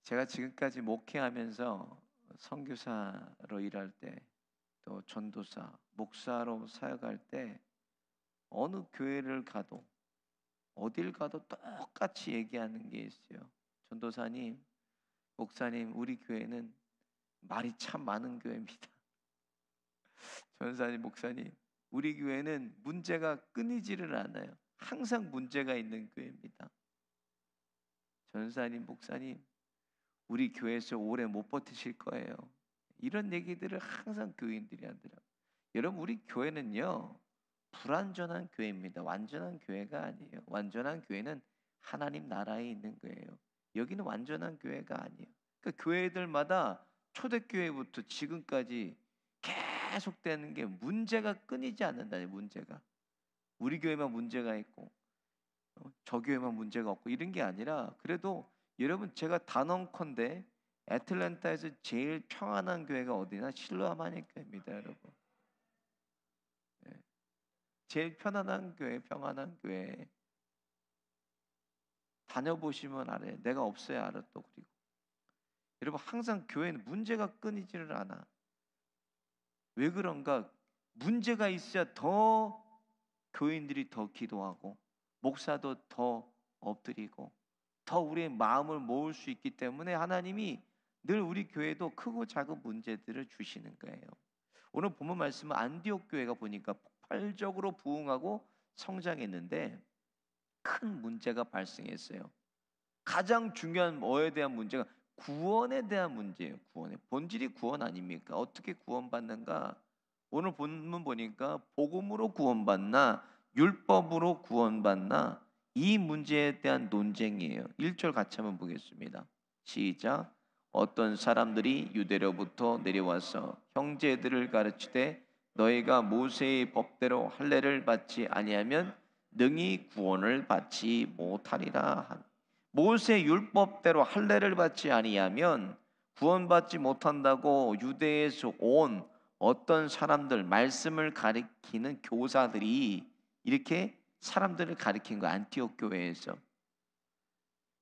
제가 지금까지 목회하면서 선교사로 일할 때, 또 전도사, 목사로 사역할 때 어느 교회를 가도 어딜 가도 똑같이 얘기하는 게 있어요. 전도사님, 목사님, 우리 교회는 말이 참 많은 교회입니다. 전사님, 목사님, 우리 교회는 문제가 끊이지를 않아요. 항상 문제가 있는 교회입니다. 전사님, 목사님, 우리 교회에서 오래 못 버티실 거예요. 이런 얘기들을 항상 교인들이 하더라고요. 여러분, 우리 교회는요, 불완전한 교회입니다. 완전한 교회가 아니에요. 완전한 교회는 하나님 나라에 있는 거예요. 여기는 완전한 교회가 아니에요. 그러니까 교회들마다 초대교회부터 지금까지 계속되는 게 문제가 끊이지 않는다니. 문제가 우리 교회만 문제가 있고 저 교회만 문제가 없고 이런 게 아니라, 그래도 여러분, 제가 단언컨대 애틀랜타에서 제일 평안한 교회가 어디나 실로암 한인교회입니다, 여러분. 예. 제일 편안한 교회, 평안한 교회. 다녀보시면 알아요. 내가 없어야 알아. 또 그리고 여러분, 항상 교회는 문제가 끊이지를 않아. 왜 그런가? 문제가 있어야 더 교인들이 더 기도하고 목사도 더 엎드리고 더 우리의 마음을 모을 수 있기 때문에 하나님이 늘 우리 교회도 크고 작은 문제들을 주시는 거예요. 오늘 본문 말씀은 안디옥 교회가 보니까 폭발적으로 부흥하고 성장했는데 큰 문제가 발생했어요. 가장 중요한 뭐에 대한 문제가 구원에 대한 문제예요. 구원의 본질이 구원 아닙니까? 어떻게 구원받는가? 오늘 본문 보니까 복음으로 구원받나 율법으로 구원받나, 이 문제에 대한 논쟁이에요. 1절 같이 한번 보겠습니다. 시작. 어떤 사람들이 유대로부터 내려와서 형제들을 가르치되 너희가 모세의 법대로 할례를 받지 아니하면 능히 구원을 받지 못하리라. 모세 율법대로 할례를 받지 아니하면 구원받지 못한다고 유대에서 온 어떤 사람들, 말씀을 가리키는 교사들이 이렇게 사람들을 가리킨 거, 안티옥 교회에서.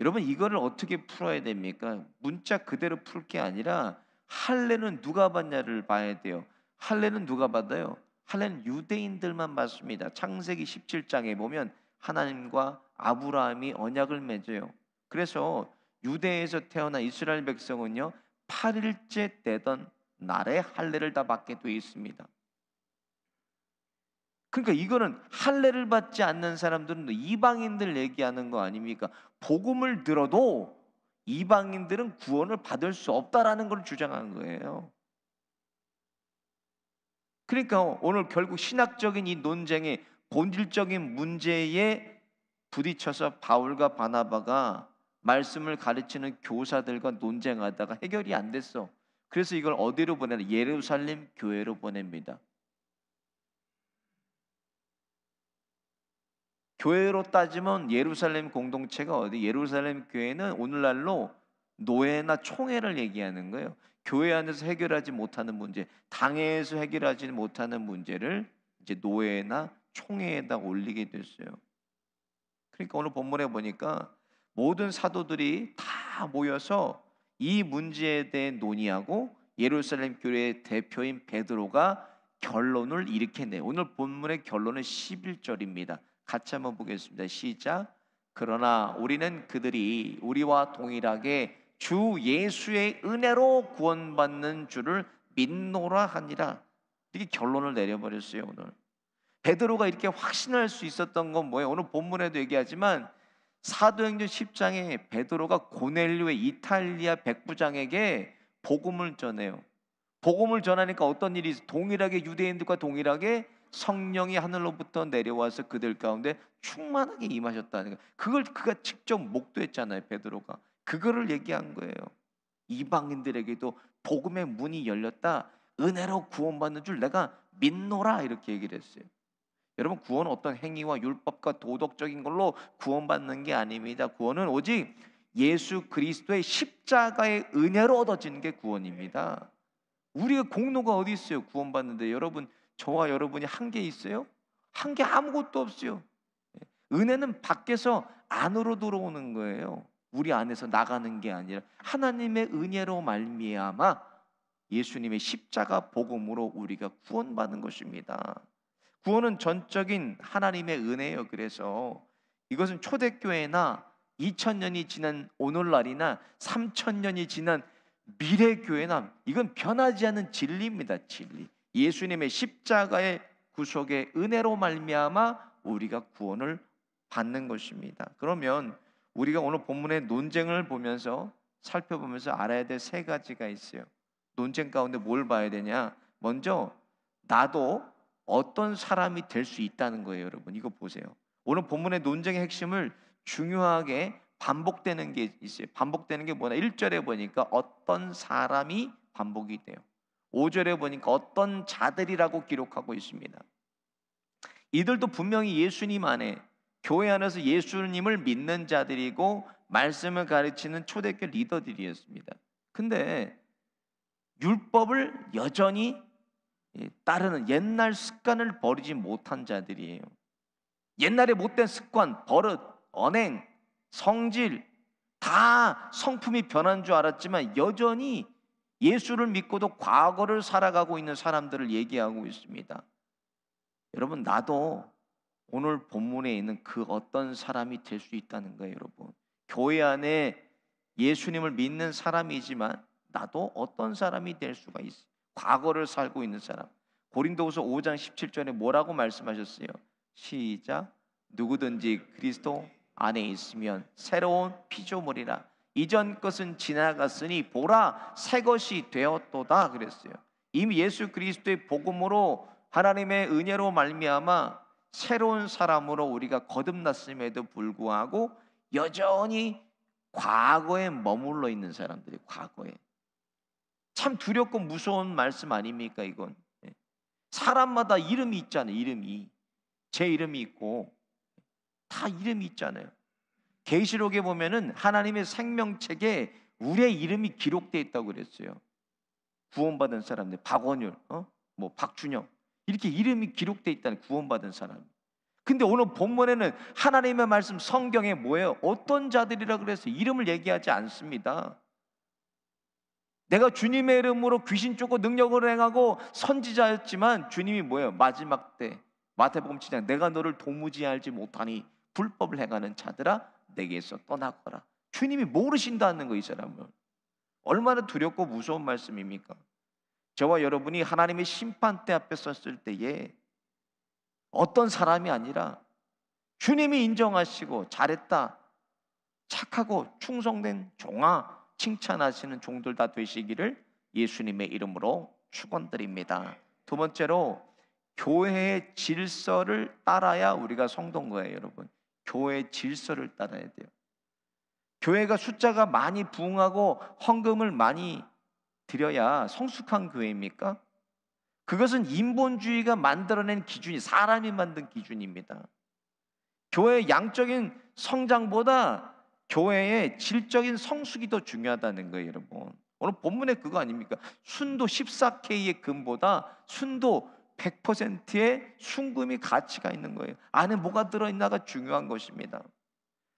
여러분, 이거를 어떻게 풀어야 됩니까? 문자 그대로 풀 게 아니라 할례는 누가 받냐를 봐야 돼요. 할례는 누가 받아요? 할례는 유대인들만 받습니다. 창세기 17장에 보면 하나님과 아브라함이 언약을 맺어요. 그래서 유대에서 태어난 이스라엘 백성은요, 8일째 되던 날에 할례를 다 받게 되어 있습니다. 그러니까 이거는 할례를 받지 않는 사람들은 이방인들 얘기하는 거 아닙니까? 복음을 들어도 이방인들은 구원을 받을 수 없다라는 걸 주장한 거예요. 그러니까 오늘 결국 신학적인 이 논쟁의 본질적인 문제에 부딪혀서 바울과 바나바가 말씀을 가르치는 교사들과 논쟁하다가 해결이 안 됐어. 그래서 이걸 어디로 보내냐? 예루살렘 교회로 보냅니다. 교회로 따지면 예루살렘 공동체가 어디? 예루살렘 교회는 오늘날로 노예나 총회를 얘기하는 거예요. 교회 안에서 해결하지 못하는 문제, 당회에서 해결하지 못하는 문제를 이제 노예나 총회에다 올리게 됐어요. 그러니까 오늘 본문에 보니까 모든 사도들이 다 모여서 이 문제에 대해 논의하고 예루살렘 교회의 대표인 베드로가 결론을 이렇게 내요. 오늘 본문의 결론은 11절입니다. 같이 한번 보겠습니다. 시작. 그러나 우리는 그들이 우리와 동일하게 주 예수의 은혜로 구원받는 줄을 믿노라 하니라. 이렇게 결론을 내려버렸어요. 오늘 베드로가 이렇게 확신할 수 있었던 건 뭐예요? 오늘 본문에도 얘기하지만 사도행전 10장에 베드로가 고넬료의 이탈리아 백부장에게 복음을 전해요. 복음을 전하니까 어떤 일이 있어요? 동일하게 유대인들과 동일하게 성령이 하늘로부터 내려와서 그들 가운데 충만하게 임하셨다는 거예요. 그걸 그가 직접 목도했잖아요. 베드로가 그거를 얘기한 거예요. 이방인들에게도 복음의 문이 열렸다, 은혜로 구원받는 줄 내가 믿노라, 이렇게 얘기를 했어요. 여러분, 구원은 어떤 행위와 율법과 도덕적인 걸로 구원받는 게 아닙니다. 구원은 오직 예수 그리스도의 십자가의 은혜로 얻어지는 게 구원입니다. 우리가 공로가 어디 있어요? 구원받는데 여러분, 저와 여러분이 한 게 있어요? 한 게 아무것도 없어요. 은혜는 밖에서 안으로 들어오는 거예요. 우리 안에서 나가는 게 아니라 하나님의 은혜로 말미암아 예수님의 십자가 복음으로 우리가 구원받은 것입니다. 구원은 전적인 하나님의 은혜예요. 그래서 이것은 초대교회나 2000년이 지난 오늘날이나 3000년이 지난 미래교회나 이건 변하지 않는 진리입니다. 진리. 예수님의 십자가의 구속의 은혜로 말미암아 우리가 구원을 받는 것입니다. 그러면 우리가 오늘 본문의 논쟁을 보면서 살펴보면서 알아야 될 세 가지가 있어요. 논쟁 가운데 뭘 봐야 되냐? 먼저 나도 어떤 사람이 될 수 있다는 거예요. 여러분 이거 보세요. 오늘 본문의 논쟁의 핵심을 중요하게 반복되는 게 있어요. 반복되는 게 뭐냐? 1절에 보니까 어떤 사람이 반복이 돼요. 5절에 보니까 어떤 자들이라고 기록하고 있습니다. 이들도 분명히 예수님 안에 교회 안에서 예수님을 믿는 자들이고 말씀을 가르치는 초대교회 리더들이었습니다. 근데 율법을 여전히 따르는 옛날 습관을 버리지 못한 자들이에요. 옛날에 못된 습관, 버릇, 언행, 성질 다 성품이 변한 줄 알았지만 여전히 예수를 믿고도 과거를 살아가고 있는 사람들을 얘기하고 있습니다. 여러분 나도 오늘 본문에 있는 그 어떤 사람이 될 수 있다는 거예요. 여러분 교회 안에 예수님을 믿는 사람이지만 나도 어떤 사람이 될 수가 있어요. 과거를 살고 있는 사람. 고린도후서 5장 17절에 뭐라고 말씀하셨어요? 시작. 누구든지 그리스도 안에 있으면 새로운 피조물이라. 이전 것은 지나갔으니 보라 새 것이 되었도다 그랬어요. 이미 예수 그리스도의 복음으로 하나님의 은혜로 말미암아 새로운 사람으로 우리가 거듭났음에도 불구하고 여전히 과거에 머물러 있는 사람들이 과거에 참 두렵고 무서운 말씀 아닙니까 이건? 사람마다 이름이 있잖아요. 이름이 제 이름이 있고 다 이름이 있잖아요. 계시록에 보면은 하나님의 생명책에 우리의 이름이 기록되어 있다고 그랬어요. 구원받은 사람들 박원율, 뭐 박준영 이렇게 이름이 기록되어 있다는 구원받은 사람. 근데 오늘 본문에는 하나님의 말씀 성경에 뭐예요? 어떤 자들이라 그래서 이름을 얘기하지 않습니다. 내가 주님의 이름으로 귀신 쫓고 능력을 행하고 선지자였지만 주님이 뭐예요? 마지막 때 마태복음 7장 내가 너를 도무지 알지 못하니 불법을 행하는 자들아 내게서 떠나거라. 주님이 모르신다는 거 이 사람을. 얼마나 두렵고 무서운 말씀입니까? 저와 여러분이 하나님의 심판대 앞에 섰을 때에 어떤 사람이 아니라 주님이 인정하시고 잘했다 착하고 충성된 종아 칭찬하시는 종들 다 되시기를 예수님의 이름으로 축원드립니다. 두 번째로 교회의 질서를 따라야 우리가 성도인 거예요. 여러분 교회의 질서를 따라야 돼요. 교회가 숫자가 많이 부흥하고 헌금을 많이 드려야 성숙한 교회입니까? 그것은 인본주의가 만들어낸 기준이 사람이 만든 기준입니다. 교회의 양적인 성장보다 교회의 질적인 성숙이 더 중요하다는 거예요. 여러분 오늘 본문에 그거 아닙니까? 순도 14K의 금보다 순도 100%의 순금이 가치가 있는 거예요. 안에 뭐가 들어있나가 중요한 것입니다.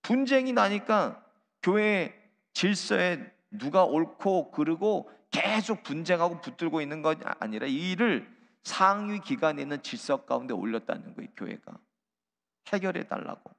분쟁이 나니까 교회 질서에 누가 옳고 그르고 계속 분쟁하고 붙들고 있는 것 아니라 이 일을 상위 기관에 있는 질서 가운데 올렸다는 거예요. 교회가 해결해 달라고.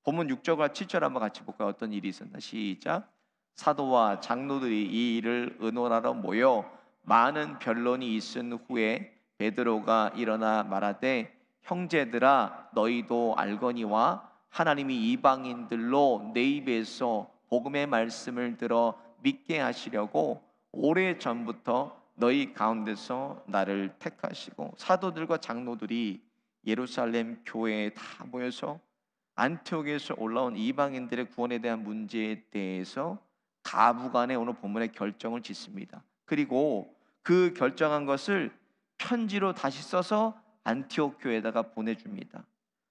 본문 6절과 7절 한번 같이 볼까요? 어떤 일이 있었나? 시작. 사도와 장로들이 이 일을 의논하러 모여 많은 변론이 있은 후에 베드로가 일어나 말하되 형제들아 너희도 알거니와 하나님이 이방인들로 내 입에서 복음의 말씀을 들어 믿게 하시려고 오래전부터 너희 가운데서 나를 택하시고 사도들과 장로들이 예루살렘 교회에 다 모여서 안티옥에서 올라온 이방인들의 구원에 대한 문제에 대해서 가부간에 오늘 본문의 결정을 짓습니다. 그리고 그 결정한 것을 편지로 다시 써서 안티옥 교회에다가 보내줍니다.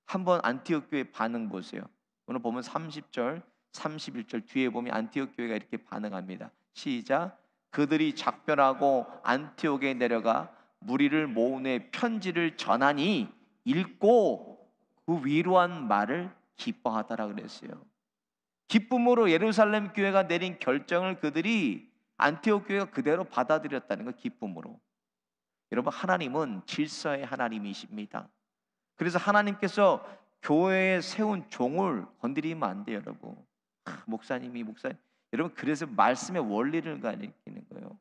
한번 안티옥 교회 반응 보세요. 오늘 보면 30절, 31절 뒤에 보면 안티옥 교회가 이렇게 반응합니다. 시작. 그들이 작별하고 안티옥에 내려가 무리를 모은 후에 편지를 전하니 읽고 그 위로한 말을 기뻐하더라 그랬어요. 기쁨으로 예루살렘 교회가 내린 결정을 그들이 안티옥 교회가 그대로 받아들였다는 거, 기쁨으로. 여러분, 하나님은 질서의 하나님이십니다. 그래서 하나님께서 교회에 세운 종을 건드리면 안 돼요, 여러분. 목사님. 여러분, 그래서 말씀의 원리를 가리키는 거예요.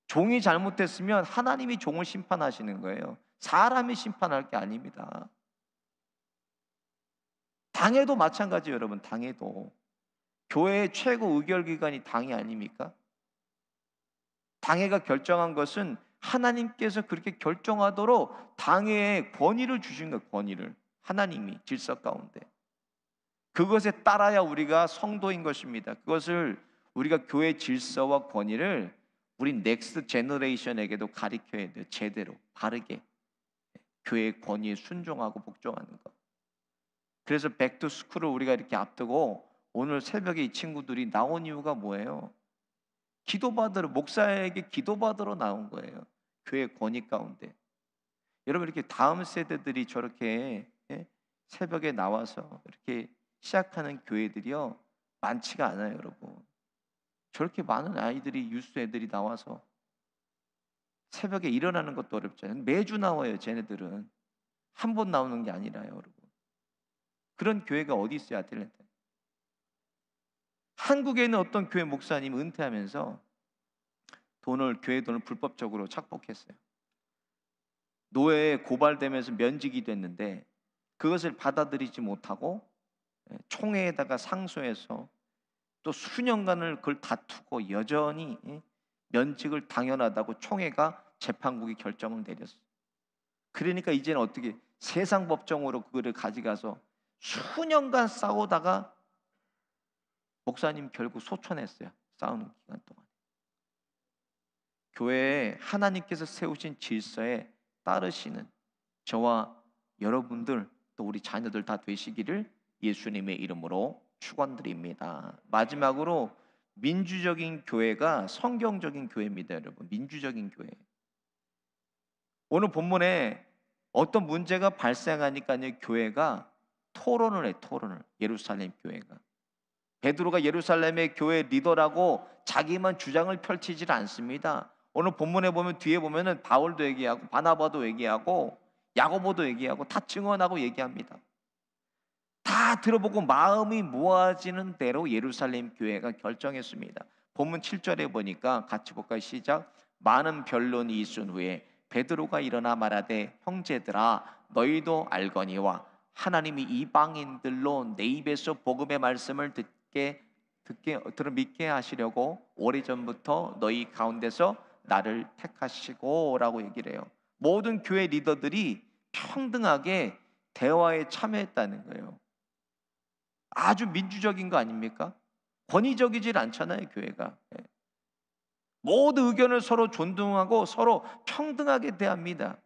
종이 잘못됐으면 하나님이 종을 심판하시는 거예요. 사람이 심판할 게 아닙니다. 당에도 마찬가지예요, 여러분. 당에도 교회의 최고 의결기관이 당이 아닙니까? 당회가 결정한 것은 하나님께서 그렇게 결정하도록 당회에 권위를 주신 거예요. 권위를. 하나님이 질서 가운데 그것에 따라야 우리가 성도인 것입니다. 그것을 우리가 교회 질서와 권위를 우리 넥스트 제너레이션에게도 가르쳐야 돼요. 제대로 바르게 교회의 권위에 순종하고 복종하는 것. 그래서 백투스쿨을 우리가 이렇게 앞두고 오늘 새벽에 이 친구들이 나온 이유가 뭐예요? 기도받으러, 목사에게 기도받으러 나온 거예요. 교회 권위 가운데. 여러분, 이렇게 다음 세대들이 저렇게 새벽에 나와서 이렇게 시작하는 교회들이요 많지가 않아요, 여러분. 저렇게 많은 아이들이, 유스 애들이 나와서 새벽에 일어나는 것도 어렵잖아요. 매주 나와요. 쟤네들은 한 번 나오는 게 아니라요, 여러분. 그런 교회가 어디 있어요, 아틀랜타? 한국에 있는 어떤 교회 목사님 은퇴하면서 교회 돈을 불법적으로 착복했어요. 노예에 고발되면서 면직이 됐는데 그것을 받아들이지 못하고 총회에다가 상소해서 또 수년간을 그걸 다투고 여전히 면직을 당연하다고 총회가 재판국이 결정을 내렸어요. 그러니까 이제는 어떻게 세상 법정으로 그거를 가져가서 수년간 싸우다가 목사님 결국 소천했어요. 싸우는 기간 동안. 교회에 하나님께서 세우신 질서에 따르시는 저와 여러분들 또 우리 자녀들 다 되시기를 예수님의 이름으로 축원드립니다. 마지막으로 민주적인 교회가 성경적인 교회입니다, 여러분. 민주적인 교회. 오늘 본문에 어떤 문제가 발생하니까요, 교회가 토론을 해, 토론을. 예루살렘 교회가. 베드로가 예루살렘의 교회 리더라고 자기만 주장을 펼치질 않습니다. 오늘 본문에 보면 뒤에 보면은 바울도 얘기하고 바나바도 얘기하고 야고보도 얘기하고 다 증언하고 얘기합니다. 다 들어보고 마음이 모아지는 대로 예루살렘 교회가 결정했습니다. 본문 7절에 보니까 같이 볼까요? 시작. 많은 변론이 있은 후에 베드로가 일어나 말하되 형제들아 너희도 알거니와 하나님이 이방인들로 내 입에서 복음의 말씀을 믿게 하시려고 오래전부터 너희 가운데서 나를 택하시고 라고 얘기를 해요. 모든 교회 리더들이 평등하게 대화에 참여했다는 거예요. 아주 민주적인 거 아닙니까? 권위적이질 않잖아요, 교회가. 모든 의견을 서로 존중하고 서로 평등하게 대합니다.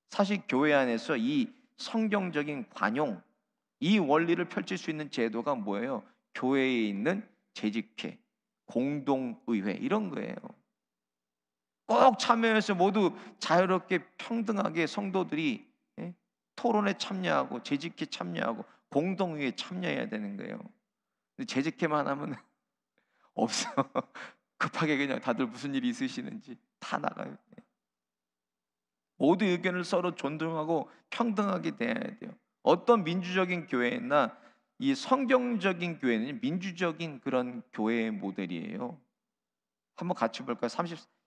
사실 교회 안에서 이 성경적인 관용, 이 원리를 펼칠 수 있는 제도가 뭐예요? 교회에 있는 재직회, 공동의회 이런 거예요. 꼭 참여해서 모두 자유롭게 평등하게 성도들이 토론에 참여하고 재직회 참여하고 공동의회에 참여해야 되는 거예요. 근데 재직회만 하면 없어. 급하게 그냥 다들 무슨 일이 있으시는지 다 나가요. 모두 의견을 서로 존중하고 평등하게 대해야 돼요. 어떤 민주적인 교회나 이 성경적인 교회는 민주적인 그런 교회의 모델이에요. 한번 같이 볼까요?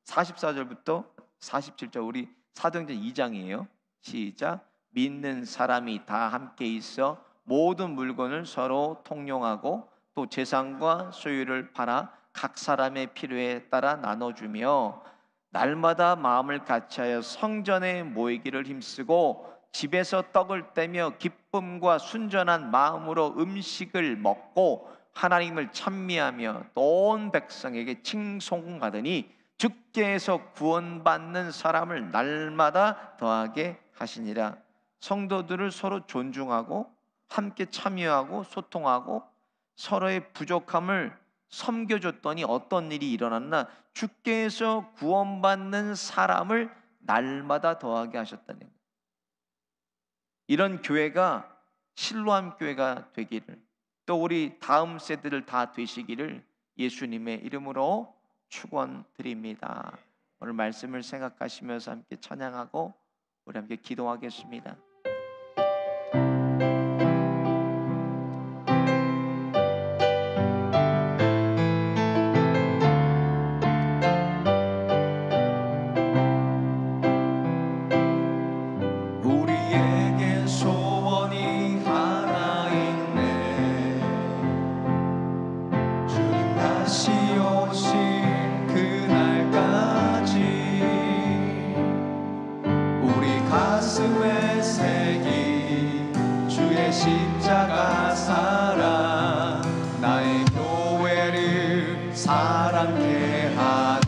44절부터 47절 우리 사도행전 2장이에요. 시작. 믿는 사람이 다 함께 있어 모든 물건을 서로 통용하고 또 재산과 소유를 팔아 각 사람의 필요에 따라 나눠주며 날마다 마음을 같이하여 성전에 모이기를 힘쓰고 집에서 떡을 떼며 기쁨과 순전한 마음으로 음식을 먹고 하나님을 찬미하며 또 온 백성에게 칭송하더니 주께서 구원받는 사람을 날마다 더하게 하시니라. 성도들을 서로 존중하고 함께 참여하고 소통하고 서로의 부족함을 섬겨줬더니 어떤 일이 일어났나? 주께서 구원받는 사람을 날마다 더하게 하셨다는 거예요. 이런 교회가 실로암 교회가 되기를 또 우리 다음 세대들 다 되시기를 예수님의 이름으로 축원드립니다. 오늘 말씀을 생각하시면서 함께 찬양하고 우리 함께 기도하겠습니다. 우리에겐 소원이 하나 있네. 주님 다시 오실 그날까지 우리 가슴에 새긴 주의 십자가 사랑, 나의 교회를 사랑케 하네.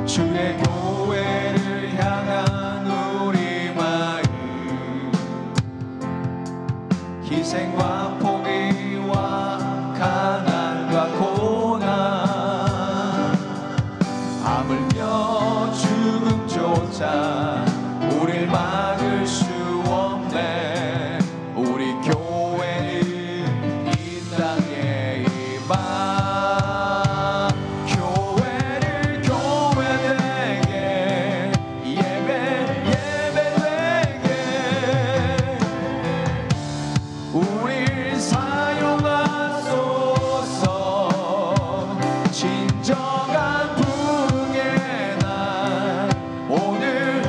주의 교회를 향한 우리 마음, 희생과 포기와 가난과 고난, 하물며 죽음조차 우릴 막을 수 없네. 우리 교회는 이 땅에 임한 교회를 교회되게 예배되게 우릴 사용하소서. 진정한 부흥의 날 오늘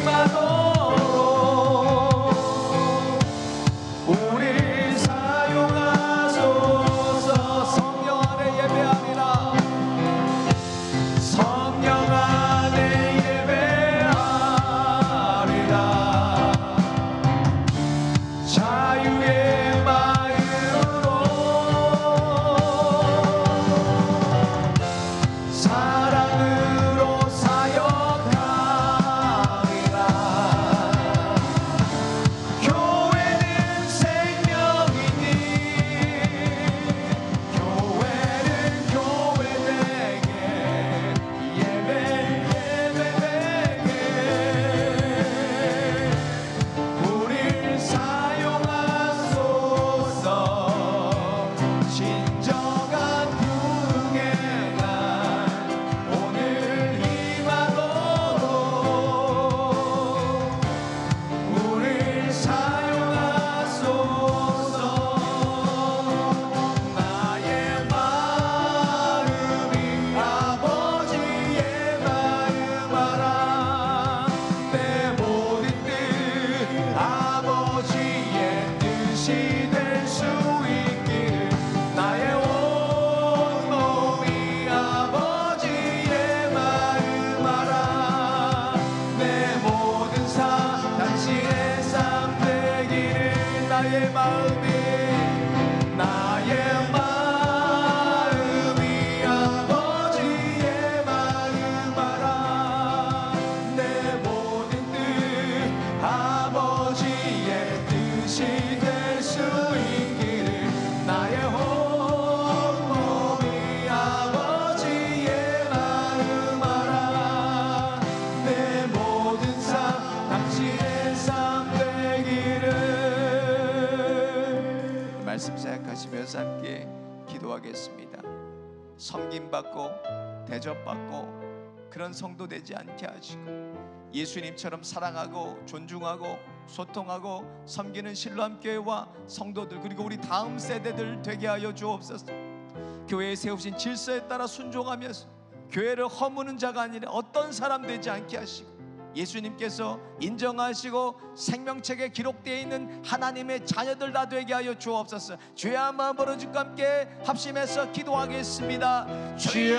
임하도록 우릴 사용하소서. 성령 안에 예배하리라. 성령 안에 예배하리라. 자유의 마음으로 사랑으로 사역하리라. 교회는 생명이니 교회는 교회되게 예배되게 우릴 사용하소서. 진정한 부흥의 날 오늘 임하도록 우릴 사용하소서. 나의 마음이 아버지의 마음 알아. 내 모든 뜻 아버지의 뜻이 될 수 있기를. 나의 온몸이 아버지의 마음 알아. 내 모든 삶 당신의 삶 되기를. 나의 마음이 아버지의 마음 알아. 내 모든 뜻 아버지의 뜻이 될 수 있기를. 나의 온몸이 아버지의 마음 알아. 내 모든 삶 당신의 삶 되기를. 말씀 생각하시면서 함께 기도하겠습니다. 섬김받고 대접받고 그런 성도 되지 않게 하시고 예수님처럼 사랑하고 존중하고 소통하고 섬기는 신람교회와 성도들 그리고 우리 다음 세대들 되게 하여 주옵소서. 교회에 세우신 질서에 따라 순종하면서 교회를 허무는 자가 아니라 어떤 사람 되지 않게 하시고 예수님께서 인정하시고 생명책에 기록되어 있는 하나님의 자녀들 다 되게 하여 주옵소서. 주의 한 마음으로 주님과 함께 합심해서 기도하겠습니다. 주여